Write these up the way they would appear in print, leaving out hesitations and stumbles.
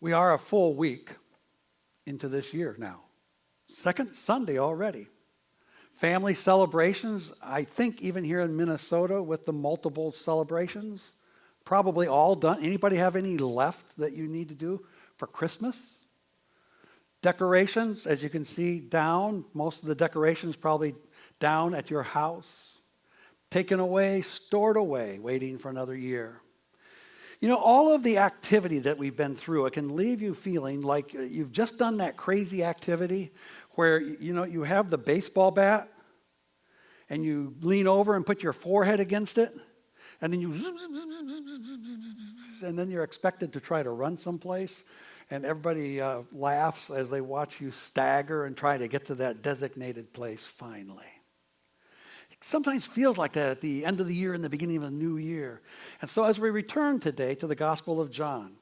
We are a full week into this year now. Second Sunday already. Family celebrations, I think even here in Minnesota with the multiple celebrations, probably all done. Anybody have any left that you need to do for Christmas? Decorations, as you can see down, most of the decorations probably down at your house. Taken away, stored away, waiting for another year. You know, all of the activity that we've been through, it can leave you feeling like you've just done that crazy activity where, you know, you have the baseball bat and you lean over and put your forehead against it, and then and then you're expected to try to run someplace, and everybody laughs as they watch you stagger and try to get to that designated place finally. It sometimes feels like that at the end of the year and the beginning of a new year. And so as we return today to the Gospel of John,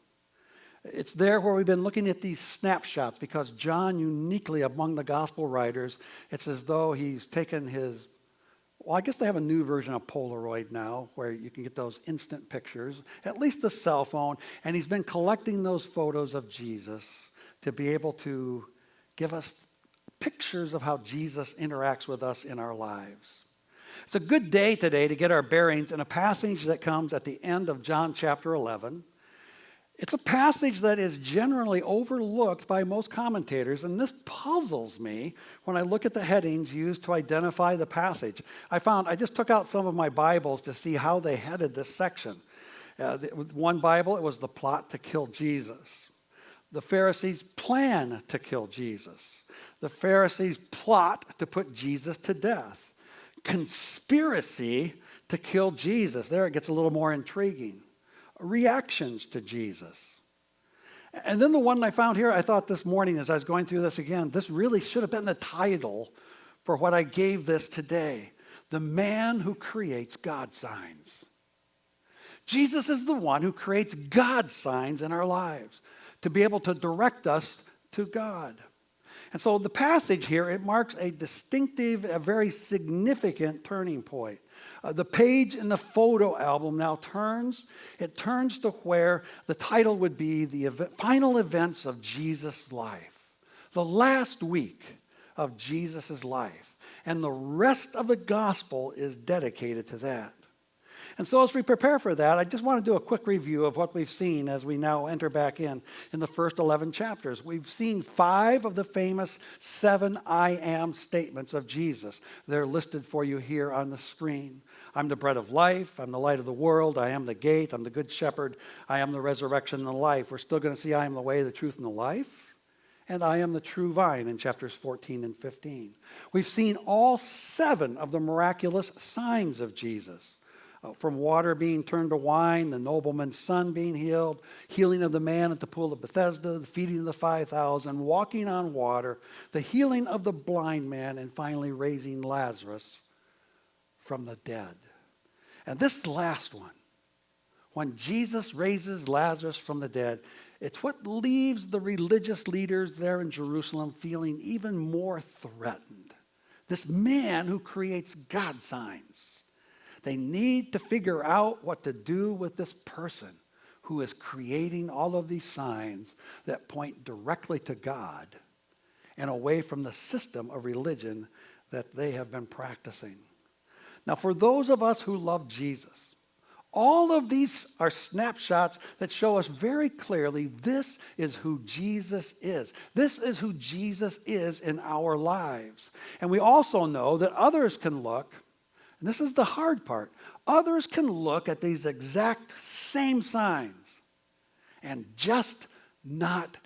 it's there where we've been looking at these snapshots, because John, uniquely among the gospel writers, it's as though he's taken his, well, I guess they have a new version of Polaroid now where you can get those instant pictures, at least the cell phone, and he's been collecting those photos of Jesus to be able to give us pictures of how Jesus interacts with us in our lives. It's a good day today to get our bearings in a passage that comes at the end of John chapter 11. It's a passage that is generally overlooked by most commentators, and this puzzles me when I look at the headings used to identify the passage. I just took out some of my Bibles to see how they headed this section. With one Bible, it was the plot to kill Jesus. The Pharisees' plan to kill Jesus. The Pharisees' plot to put Jesus to death. Conspiracy to kill Jesus. There it gets a little more intriguing. Reactions to Jesus. And then the one I found here, I thought this morning as I was going through this again, this really should have been the title for what I gave this today. The man who creates God signs. Jesus is the one who creates God signs in our lives to be able to direct us to God. And so the passage here, it marks a distinctive, a very significant turning point. The page in the photo album now turns to where the title would be the final events of Jesus' life. The last week of Jesus' life. And the rest of the gospel is dedicated to that. And so as we prepare for that, I just want to do a quick review of what we've seen as we now enter back in the first 11 chapters. We've seen 5 of the famous 7 I am statements of Jesus. They're listed for you here on the screen. I'm the bread of life. I'm the light of the world. I am the gate. I'm the good shepherd. I am the resurrection and the life. We're still going to see I am the way, the truth, and the life. And I am the true vine in chapters 14 and 15. We've seen all 7 of the miraculous signs of Jesus. From water being turned to wine, the nobleman's son being healed, healing of the man at the pool of Bethesda, the feeding of the 5,000, walking on water, the healing of the blind man, and finally raising Lazarus from the dead. And this last one, when Jesus raises Lazarus from the dead, it's what leaves the religious leaders there in Jerusalem feeling even more threatened. This man who creates God signs. They need to figure out what to do with this person who is creating all of these signs that point directly to God and away from the system of religion that they have been practicing. Now, for those of us who love Jesus, all of these are snapshots that show us very clearly this is who Jesus is. This is who Jesus is in our lives. And we also know that others can look, and this is the hard part, others can look at these exact same signs and just not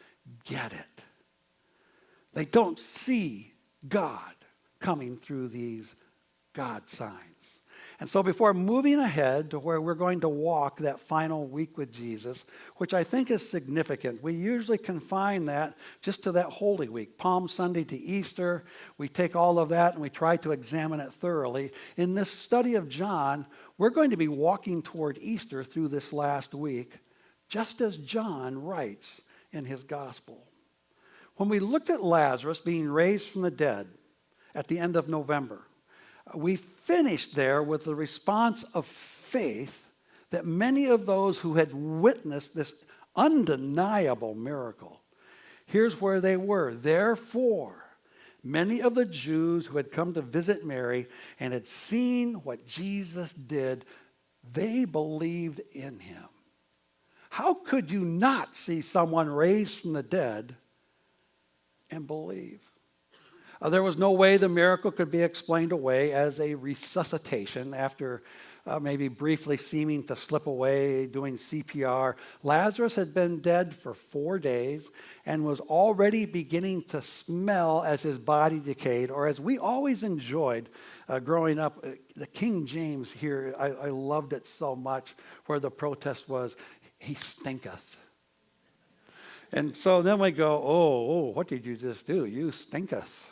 get it. They don't see God coming through these God signs. And so before moving ahead to where we're going to walk that final week with Jesus, which I think is significant, we usually confine that just to that Holy Week, Palm Sunday to Easter. We take all of that and we try to examine it thoroughly. In this study of John, we're going to be walking toward Easter through this last week, just as John writes in his gospel. When we looked at Lazarus being raised from the dead at the end of November, we finished there with the response of faith that many of those who had witnessed this Undeniable miracle. Here's where they were. Therefore, many of the Jews who had come to visit Mary and had seen what Jesus did, they believed in him. How could you not see someone raised from the dead and believe? There was no way the miracle could be explained away as a resuscitation after maybe briefly seeming to slip away, doing CPR. Lazarus had been dead for 4 days and was already beginning to smell as his body decayed, or as we always enjoyed growing up. The King James here, I loved it so much, where the protest was, he stinketh. And so then we go, oh, what did you just do? You stinketh.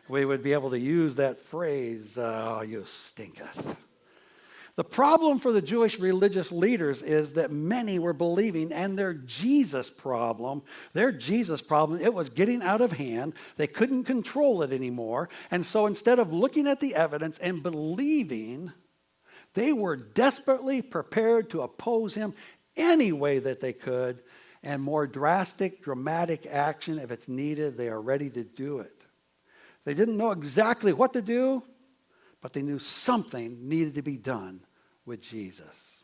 We would be able to use that phrase, oh, you stinketh. The problem for the Jewish religious leaders is that many were believing, and their Jesus problem, it was getting out of hand. They couldn't control it anymore. And so instead of looking at the evidence and believing, they were desperately prepared to oppose him any way that they could. And more drastic, dramatic action, if it's needed, they are ready to do it. They didn't know exactly what to do, but they knew something needed to be done with Jesus.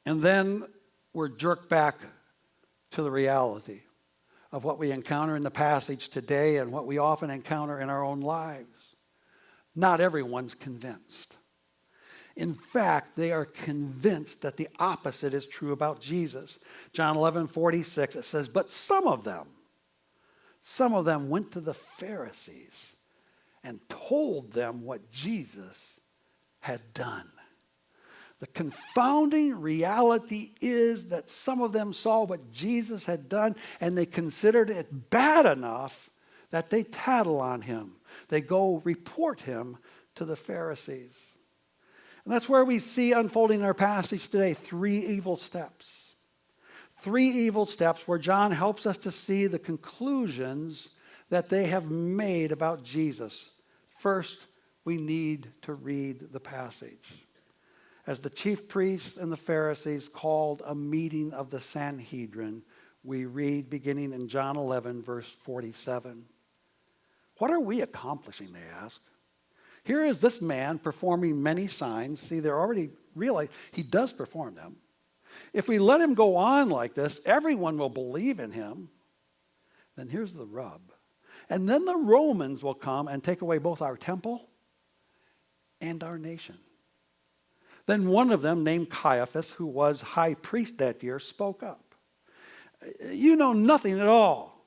And then we're jerked back to the reality of what we encounter in the passage today and what we often encounter in our own lives. Not everyone's convinced. In fact, they are convinced that the opposite is true about Jesus. John 11:46, it says, but some of them went to the Pharisees and told them what Jesus had done. The confounding reality is that some of them saw what Jesus had done and they considered it bad enough that they tattle on him. They go report him to the Pharisees. And that's where we see unfolding in our passage today, 3 evil steps. 3 evil steps where John helps us to see the conclusions that they have made about Jesus. First, we need to read the passage. As the chief priests and the Pharisees called a meeting of the Sanhedrin, we read beginning in John 11, verse 47. What are we accomplishing, they ask. Here is this man performing many signs. See, they're already realizing he does perform them. If we let him go on like this, everyone will believe in him. Then here's the rub. And then the Romans will come and take away both our temple and our nation. Then one of them, named Caiaphas, who was high priest that year, spoke up. You know nothing at all.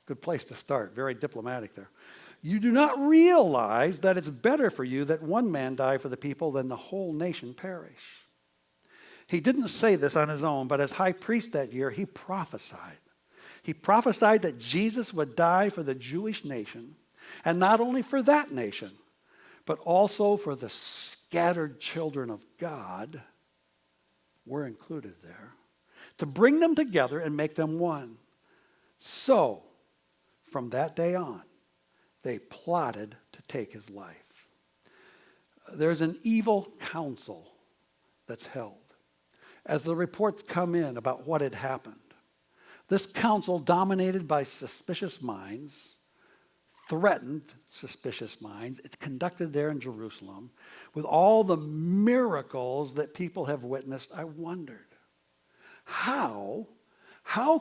Good place to start. Very diplomatic there. You do not realize that it's better for you that one man die for the people than the whole nation perish. He didn't say this on his own, but as high priest that year, he prophesied. He prophesied that Jesus would die for the Jewish nation, and not only for that nation, but also for the scattered children of God. We're included there. To bring them together and make them one. So, from that day on, they plotted to take his life. There's an evil council that's held as the reports come in about what had happened. This council, dominated by suspicious minds, threatened suspicious minds. It's conducted there in Jerusalem. With all the miracles that people have witnessed, I wondered, how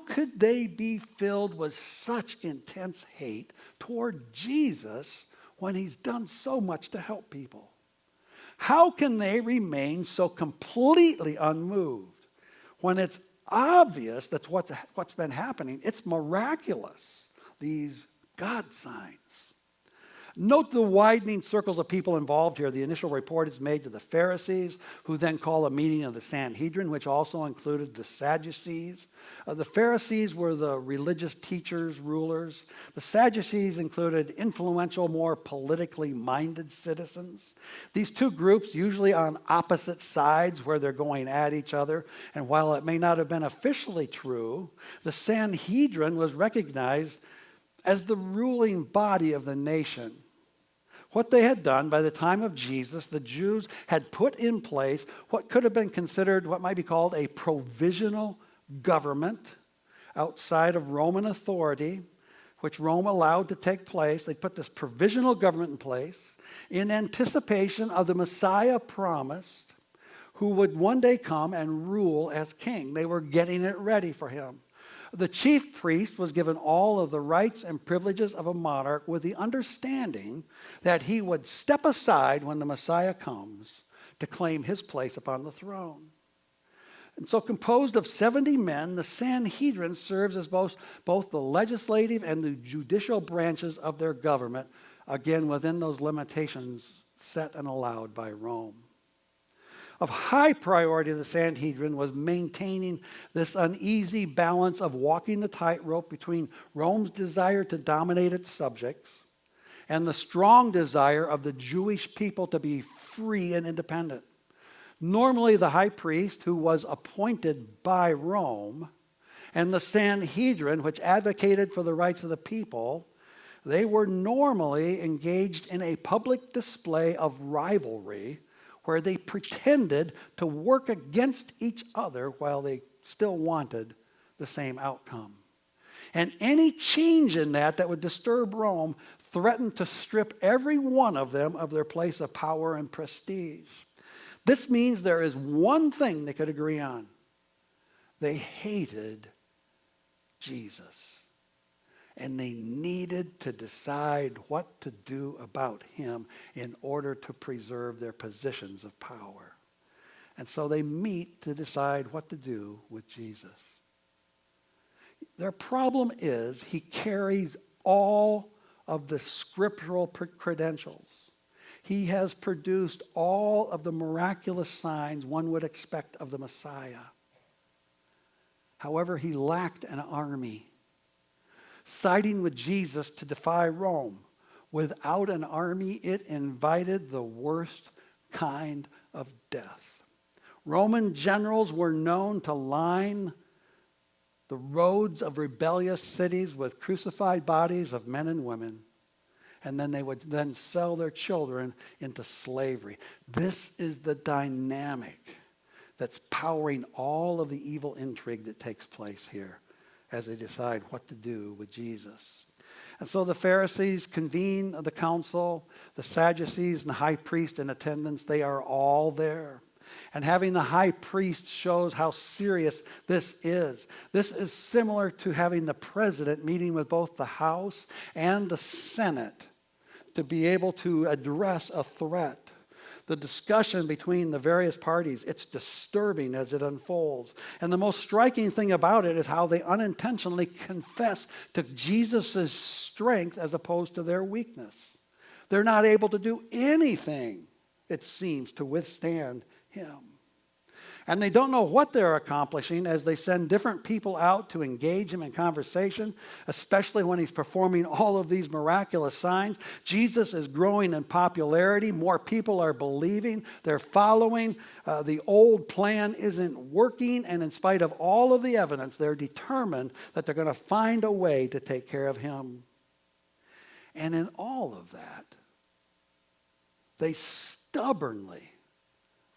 could they be filled with such intense hate toward Jesus when he's done so much to help people? How can they remain so completely unmoved when it's obvious that's what's been happening? It's miraculous, these God signs. Note the widening circles of people involved here. The initial report is made to the Pharisees, who then call a meeting of the Sanhedrin, which also included the Sadducees. The Pharisees were the religious teachers, rulers. The Sadducees included influential, more politically minded citizens. These two groups, usually on opposite sides where they're going at each other. And while it may not have been officially true, the Sanhedrin was recognized as the ruling body of the nation. What they had done by the time of Jesus, the Jews had put in place what could have been considered what might be called a provisional government outside of Roman authority, which Rome allowed to take place. They put this provisional government in place in anticipation of the Messiah promised, who would one day come and rule as king. They were getting it ready for him. The chief priest was given all of the rights and privileges of a monarch with the understanding that he would step aside when the Messiah comes to claim his place upon the throne. And so composed of 70 men, the Sanhedrin serves as both the legislative and the judicial branches of their government, again within those limitations set and allowed by Rome. Of high priority to the Sanhedrin was maintaining this uneasy balance of walking the tightrope between Rome's desire to dominate its subjects and the strong desire of the Jewish people to be free and independent. Normally, the high priest, who was appointed by Rome, and the Sanhedrin, which advocated for the rights of the people, they were normally engaged in a public display of rivalry where they pretended to work against each other while they still wanted the same outcome. And any change in that would disturb Rome threatened to strip every one of them of their place of power and prestige. This means there is one thing they could agree on. They hated Jesus. And they needed to decide what to do about him in order to preserve their positions of power. And so they meet to decide what to do with Jesus. Their problem is he carries all of the scriptural credentials. He has produced all of the miraculous signs one would expect of the Messiah. However, he lacked an army. Siding with Jesus to defy Rome. Without an army, it invited the worst kind of death. Roman generals were known to line the roads of rebellious cities with crucified bodies of men and women, and then they would then sell their children into slavery. This is the dynamic that's powering all of the evil intrigue that takes place here as they decide what to do with Jesus. And so the Pharisees convene the council, the Sadducees and the high priest in attendance, they are all there. And having the high priest shows how serious this is. This is similar to having the president meeting with both the House and the Senate to be able to address a threat. The discussion between the various parties, it's disturbing as it unfolds. And the most striking thing about it is how they unintentionally confess to Jesus' strength as opposed to their weakness. They're not able to do anything, it seems, to withstand him. And they don't know what they're accomplishing as they send different people out to engage him in conversation, especially when he's performing all of these miraculous signs. Jesus is growing in popularity. More people are believing. They're following. The old plan isn't working. And in spite of all of the evidence, they're determined that they're going to find a way to take care of him. And in all of that, they stubbornly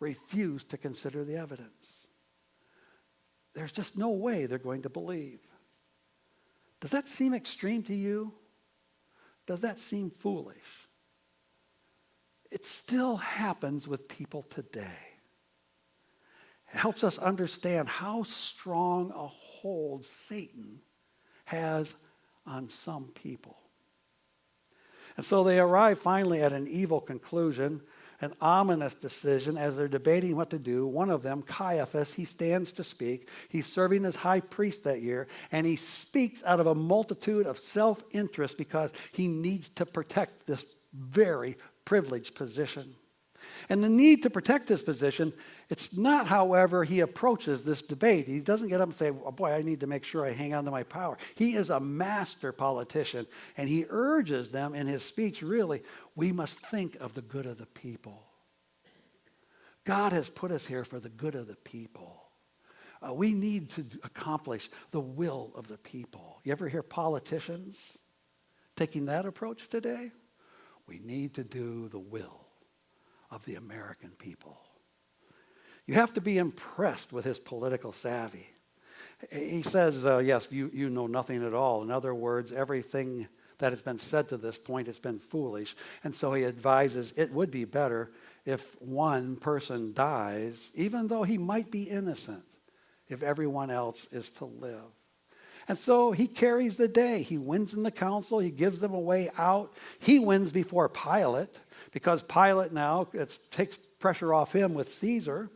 refuse to consider the evidence. There's just no way they're going to believe. Does that seem extreme to you? Does that seem foolish? It still happens with people today. It helps us understand how strong a hold Satan has on some people. And so they arrive finally at an evil conclusion, an ominous decision as they're debating what to do. One of them, Caiaphas, he stands to speak. He's serving as high priest that year, and he speaks out of a multitude of self-interest because he needs to protect this very privileged position. And the need to protect his position, it's not, however, he approaches this debate. He doesn't get up and say, oh, boy, I need to make sure I hang on to my power. He is a master politician, and he urges them in his speech, really, we must think of the good of the people. God has put us here for the good of the people. We need to accomplish the will of the people. You ever hear politicians taking that approach today? We need to do the will of the American people. You have to be impressed with his political savvy. He says, yes, you know nothing at all. In other words, everything that has been said to this point has been foolish. And so he advises it would be better if one person dies, even though he might be innocent, if everyone else is to live. And so he carries the day. He wins in the council. He gives them a way out. He wins before Pilate, because Pilate now takes pressure off him with Caesar.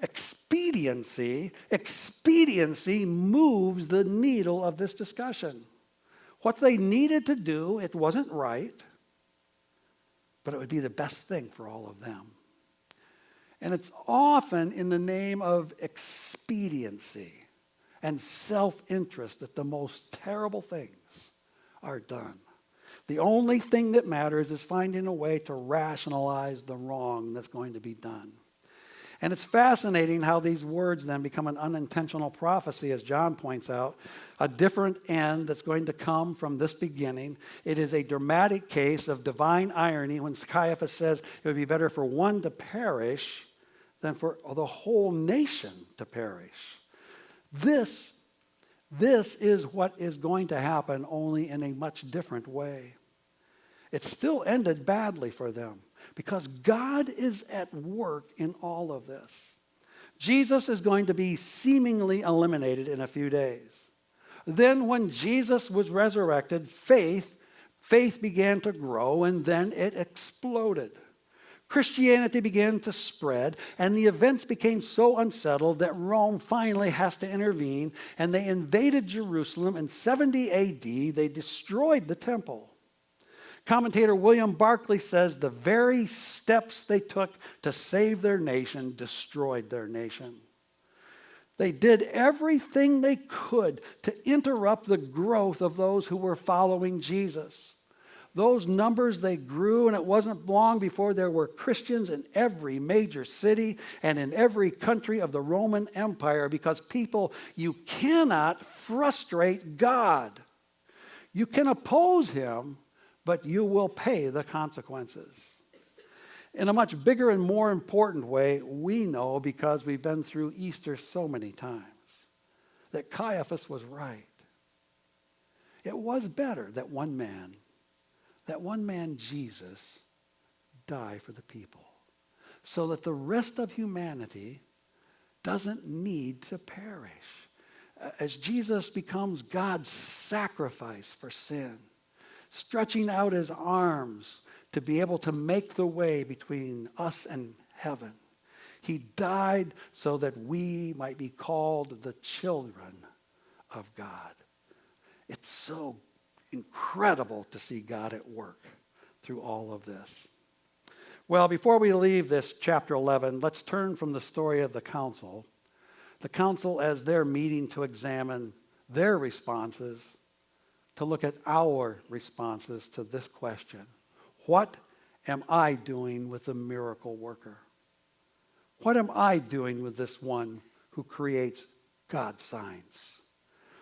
Expediency moves the needle of this discussion. What they needed to do, it wasn't right, but it would be the best thing for all of them. And it's often in the name of expediency and self-interest that the most terrible things are done. The only thing that matters is finding a way to rationalize the wrong that's going to be done. And it's fascinating how these words then become an unintentional prophecy, as John points out, a different end that's going to come from this beginning. It is a dramatic case of divine irony when Caiaphas says it would be better for one to perish than for the whole nation to perish. This is what is going to happen, only in a much different way. It still ended badly for them, because God is at work in all of this. Jesus is going to be seemingly eliminated in a few days. Then when Jesus was resurrected, faith began to grow, and then it exploded. Christianity began to spread, and the events became so unsettled that Rome finally has to intervene, and they invaded Jerusalem in 70 AD. They destroyed the temple. Commentator William Barclay says the very steps they took to save their nation destroyed their nation. They did everything they could to interrupt the growth of those who were following Jesus. Those numbers, they grew, and it wasn't long before there were Christians in every major city and in every country of the Roman Empire, because people, you cannot frustrate God. You can oppose him, but you will pay the consequences. In a much bigger and more important way, we know, because we've been through Easter so many times, that Caiaphas was right. It was better that one man, Jesus, die for the people, so that the rest of humanity doesn't need to perish. As Jesus becomes God's sacrifice for sin, stretching out his arms to be able to make the way between us and heaven. He died so that we might be called the children of God. It's so incredible to see God at work through all of this. Well, before we leave this chapter 11, let's turn from the story of the council as they're meeting to examine their responses, to look at our responses to this question. What am I doing with the miracle worker? What am I doing with this one who creates God's signs?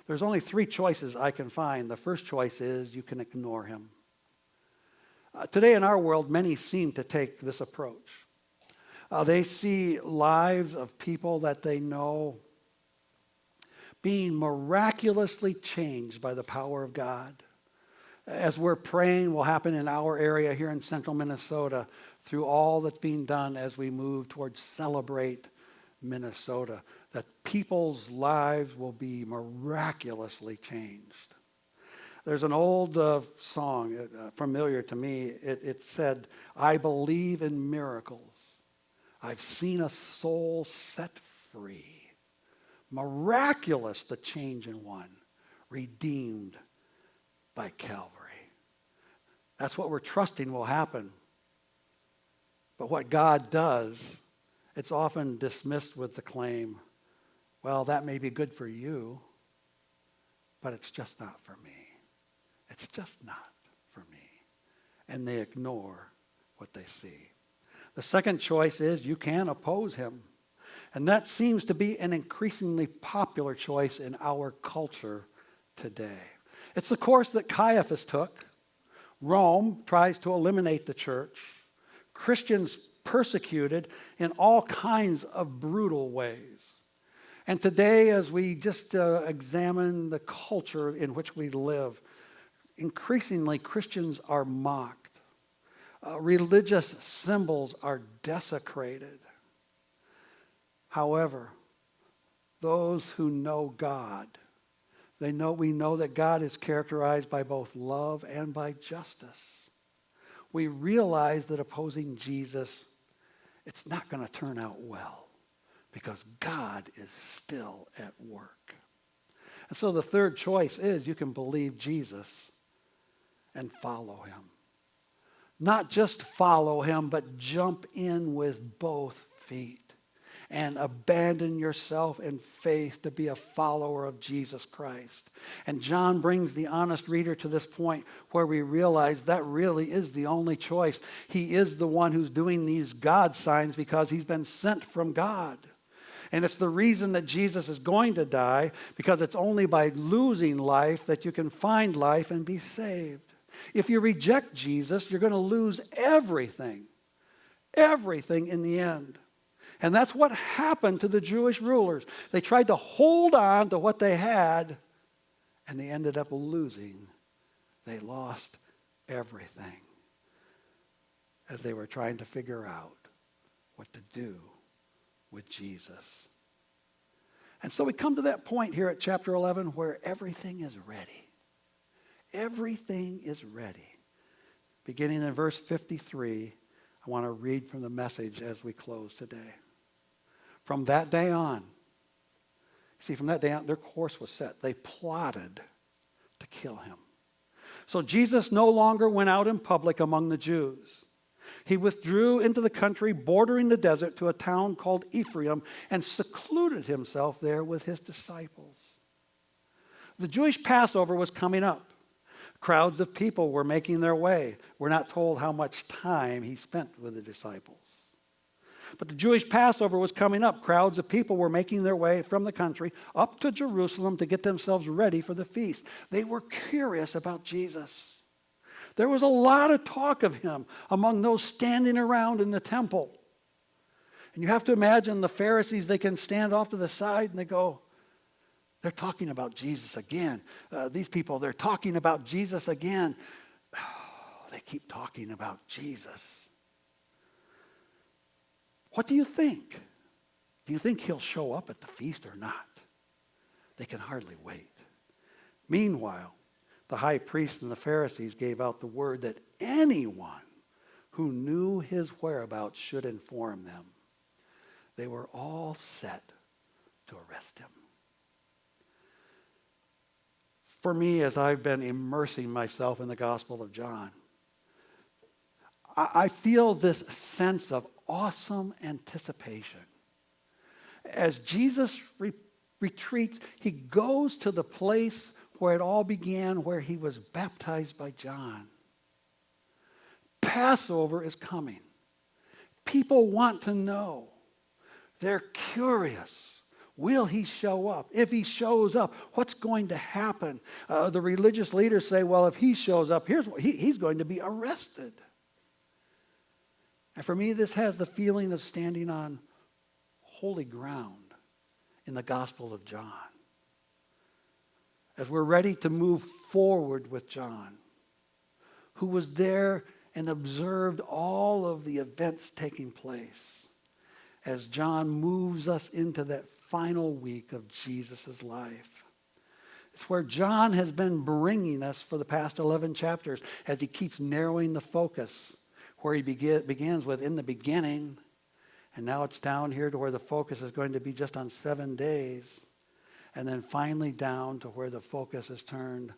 There's only 3 choices I can find. The first choice is you can ignore him. Today in our world, many seem to take this approach. They see lives of people that they know being miraculously changed by the power of God. As we're praying will happen in our area here in central Minnesota, through all that's being done as we move towards Celebrate Minnesota, that people's lives will be miraculously changed. There's an old song, familiar to me. It said, I believe in miracles. I've seen a soul set free. Miraculous the change in one, redeemed by Calvary. That's what we're trusting will happen. But what God does, it's often dismissed with the claim, well, that may be good for you, but it's just not for me. It's just not for me. And they ignore what they see. The second choice is you can oppose him. And that seems to be an increasingly popular choice in our culture today. It's the course that Caiaphas took. Rome tries to eliminate the church. Christians persecuted in all kinds of brutal ways. And today, as we just examine the culture in which we live, increasingly Christians are mocked. Religious symbols are desecrated. However, those who know God, we know that God is characterized by both love and by justice. We realize that opposing Jesus, it's not going to turn out well because God is still at work. And so the third choice is you can believe Jesus and follow him. Not just follow him, but jump in with both feet and abandon yourself in faith to be a follower of Jesus Christ. And John brings the honest reader to this point where we realize that really is the only choice. He is the one who's doing these God signs because he's been sent from God. And it's the reason that Jesus is going to die, because it's only by losing life that you can find life and be saved. If you reject Jesus, you're going to lose everything in the end. And that's what happened to the Jewish rulers. They tried to hold on to what they had, and they ended up losing. They lost everything as they were trying to figure out what to do with Jesus. And so we come to that point here at chapter 11 where everything is ready. Everything is ready. Beginning in verse 53, I want to read from the Message as we close today. From that day on, their course was set. They plotted to kill him. So Jesus no longer went out in public among the Jews. He withdrew into the country bordering the desert to a town called Ephraim and secluded himself there with his disciples. The Jewish Passover was coming up. Crowds of people were making their way. We're not told how much time he spent with the disciples. But the Jewish Passover was coming up. Crowds of people were making their way from the country up to Jerusalem to get themselves ready for the feast. They were curious about Jesus. There was a lot of talk of him among those standing around in the temple. And you have to imagine the Pharisees, they can stand off to the side and they go, they're talking about Jesus again. These people, they're talking about Jesus again. Oh, they keep talking about Jesus. What do you think? Do you think he'll show up at the feast or not? They can hardly wait. Meanwhile, the high priest and the Pharisees gave out the word that anyone who knew his whereabouts should inform them. They were all set to arrest him. For me, as I've been immersing myself in the Gospel of John, I feel this sense of awesome anticipation. As Jesus retreats, he goes to the place where it all began, where he was baptized by John. Passover is coming. People want to know. They're curious. Will he show up? If he shows up, what's going to happen? The religious leaders say, well, if he shows up, he's going to be arrested. And for me, this has the feeling of standing on holy ground in the Gospel of John. As we're ready to move forward with John, who was there and observed all of the events taking place, as John moves us into that final week of Jesus' life. It's where John has been bringing us for the past 11 chapters as he keeps narrowing the focus, where he begins with in the beginning, and now it's down here to where the focus is going to be just on 7 days, and then finally down to where the focus is turned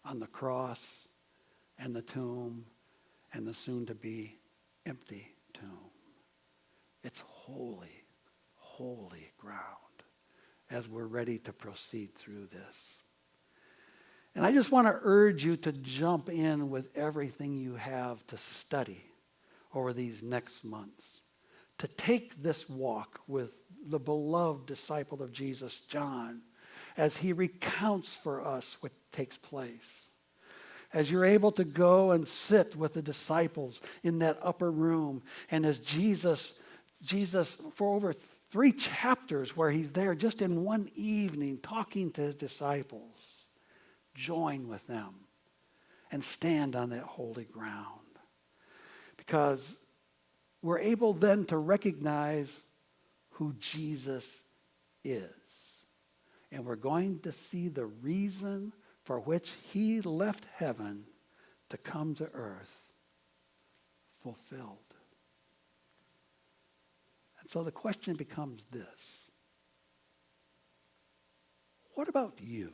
on the cross and the tomb and the soon-to-be empty tomb. It's holy, holy ground as we're ready to proceed through this. And I just want to urge you to jump in with everything you have to study over these next months, to take this walk with the beloved disciple of Jesus, John, as he recounts for us what takes place. as you're able to go and sit with the disciples in that upper room, and as Jesus, for over 3 chapters where he's there just in one evening talking to his disciples, join with them and stand on that holy ground. Because we're able then to recognize who Jesus is. And we're going to see the reason for which he left heaven to come to earth fulfilled. And so the question becomes this: what about you?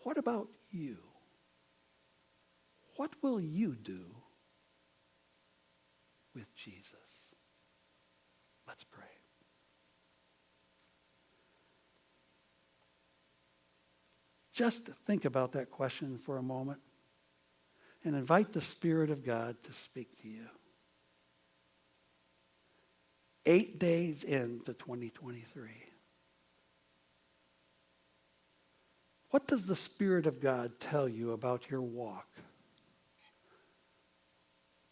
What about you? What will you do with Jesus? Let's pray. Just think about that question for a moment and invite the Spirit of God to speak to you. 8 days into 2023. What does the Spirit of God tell you about your walk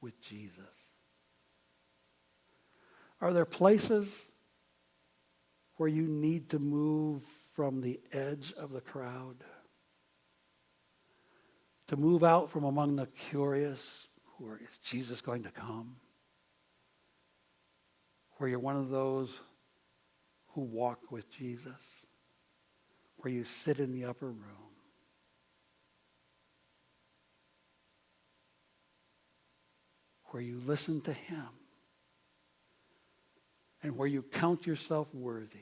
with Jesus? Are there places where you need to move from the edge of the crowd? To move out from among the curious, is Jesus going to come? Where you're one of those who walk with Jesus? Where you sit in the upper room? Where you listen to him? And where you count yourself worthy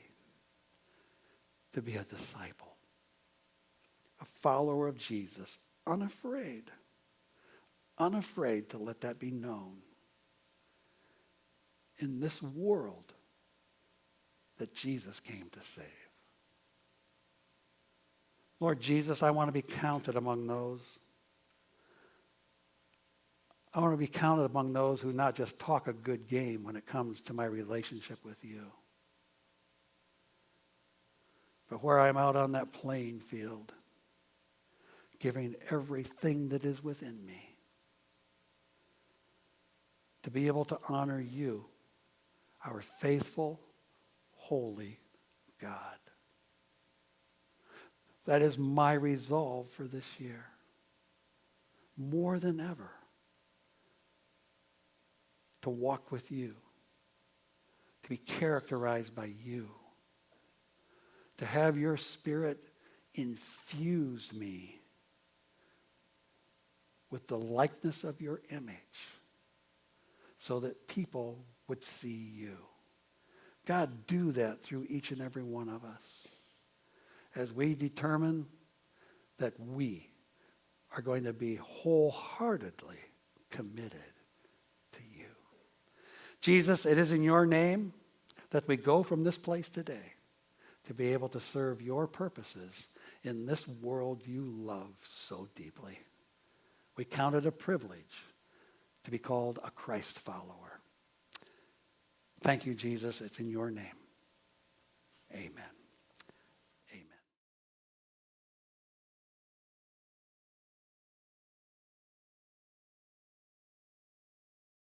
to be a disciple, a follower of Jesus, unafraid to let that be known in this world that Jesus came to save. Lord Jesus, I want to be counted among those. I want to be counted among those who not just talk a good game when it comes to my relationship with you, but where I'm out on that playing field, giving everything that is within me to be able to honor you, our faithful, holy God. That is my resolve for this year, more than ever, to walk with you, to be characterized by you, to have your Spirit infuse me with the likeness of your image so that people would see you. God, do that through each and every one of us as we determine that we are going to be wholeheartedly committed to you. Jesus, it is in your name that we go from this place today to be able to serve your purposes in this world you love so deeply. We count it a privilege to be called a Christ follower. Thank you, Jesus. It's in your name.